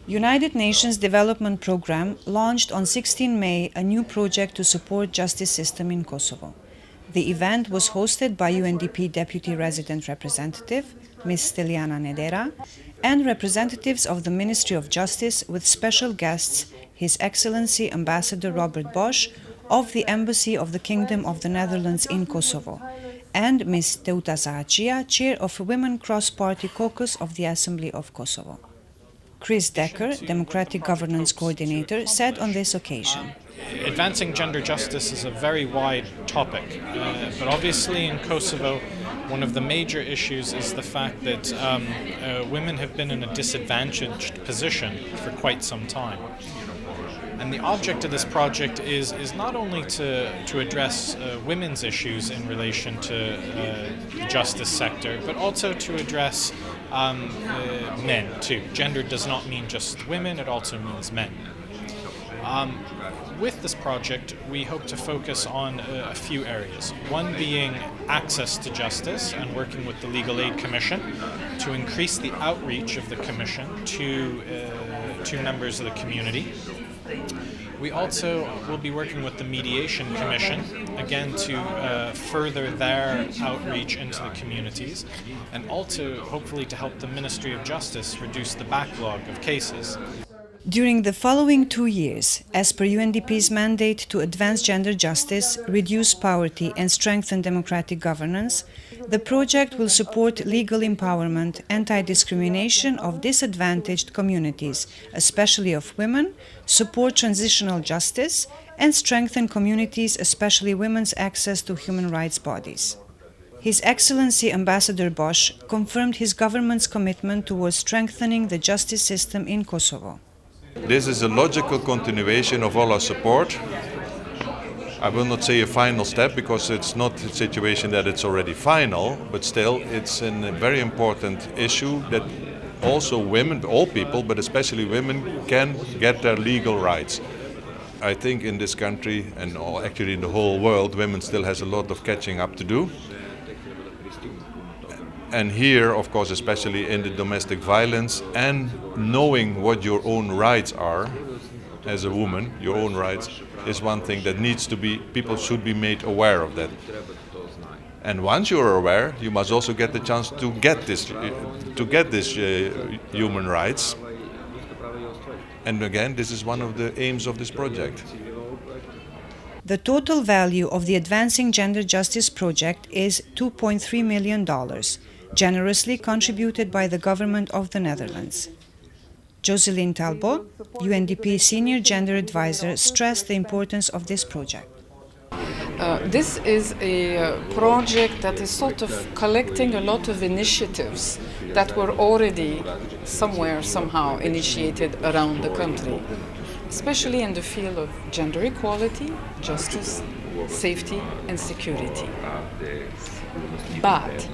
United Nations Development Programme launched on 16 May a new project to support justice system in Kosovo. The event was hosted by UNDP Deputy Resident Representative, Ms. Steliana Nedera, and representatives of the Ministry of Justice with special guests, His Excellency Ambassador Robert Bosch of the Embassy of the Kingdom of the Netherlands in Kosovo, and Ms. Teuta Sahacia, Chair of a Women Cross-Party Caucus of the Assembly of Kosovo. Chris Decker, Democratic Governance Coordinator, said on this occasion, advancing gender justice is a very wide topic, but obviously in Kosovo, one of the major issues is the fact that women have been in a disadvantaged position for quite some time. And the object of this project is not only to address women's issues in relation to the justice sector, but also to address men too. Gender does not mean just women, it also means men. With this project, we hope to focus on a few areas. One being access to justice and working with the Legal Aid Commission to increase the outreach of the Commission to members of the community. We also will be working with the Mediation Commission, again to further their outreach into the communities, and also hopefully to help the Ministry of Justice reduce the backlog of cases. During the following 2 years, as per UNDP's mandate to advance gender justice, reduce poverty and strengthen democratic governance, the project will support legal empowerment, anti-discrimination of disadvantaged communities, especially of women, support transitional justice, and strengthen communities, especially women's access to human rights bodies. His Excellency Ambassador Bosch confirmed his government's commitment towards strengthening the justice system in Kosovo. This is a logical continuation of all our support. I will not say a final step because it's not a situation that it's already final, but still it's a very important issue that also women, all people, but especially women, can get their legal rights. I think in this country and actually in the whole world, women still has a lot of catching up to do. And here, of course, especially in the domestic violence and knowing what your own rights are as a woman, your own rights, is one thing that needs to be, people should be made aware of that. And once you're aware, you must also get the chance to get this human rights. And again, this is one of the aims of this project. The total value of the Advancing Gender Justice project is $2.3 million, generously contributed by the Government of the Netherlands. Jocelyn Talbot, UNDP Senior Gender Advisor, stressed the importance of this project. This is a project that is sort of collecting a lot of initiatives that were already somewhere, somehow initiated around the country, especially in the field of gender equality, justice, safety and security. But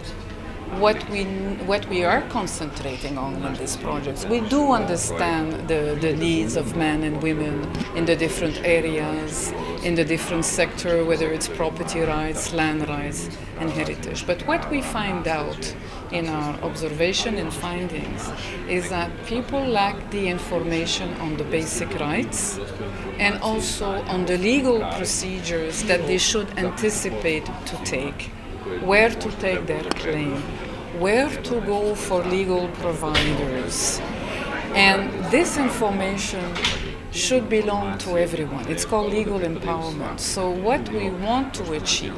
what we are concentrating on in these projects, we do understand the needs of men and women in the different areas, in the different sector, whether it's property rights, land rights, and heritage. But what we find out in our observation and findings is that people lack the information on the basic rights and also on the legal procedures that they should anticipate to take, where to take their claim, where to go for legal providers. And this information should belong to everyone. It's called legal empowerment. So what we want to achieve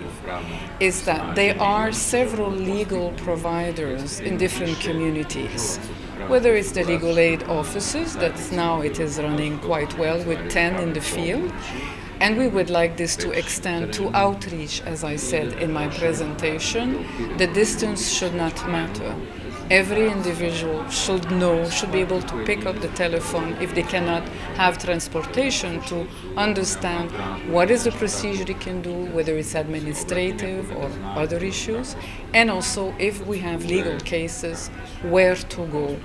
is that there are several legal providers in different communities, whether it's the legal aid offices, that now it is running quite well with 10 in the field, and we would like this to extend to outreach, as I said in my presentation. The distance should not matter. Every individual should know, should be able to pick up the telephone if they cannot have transportation, to understand what is the procedure they can do, whether it's administrative or other issues, and also if we have legal cases, where to go.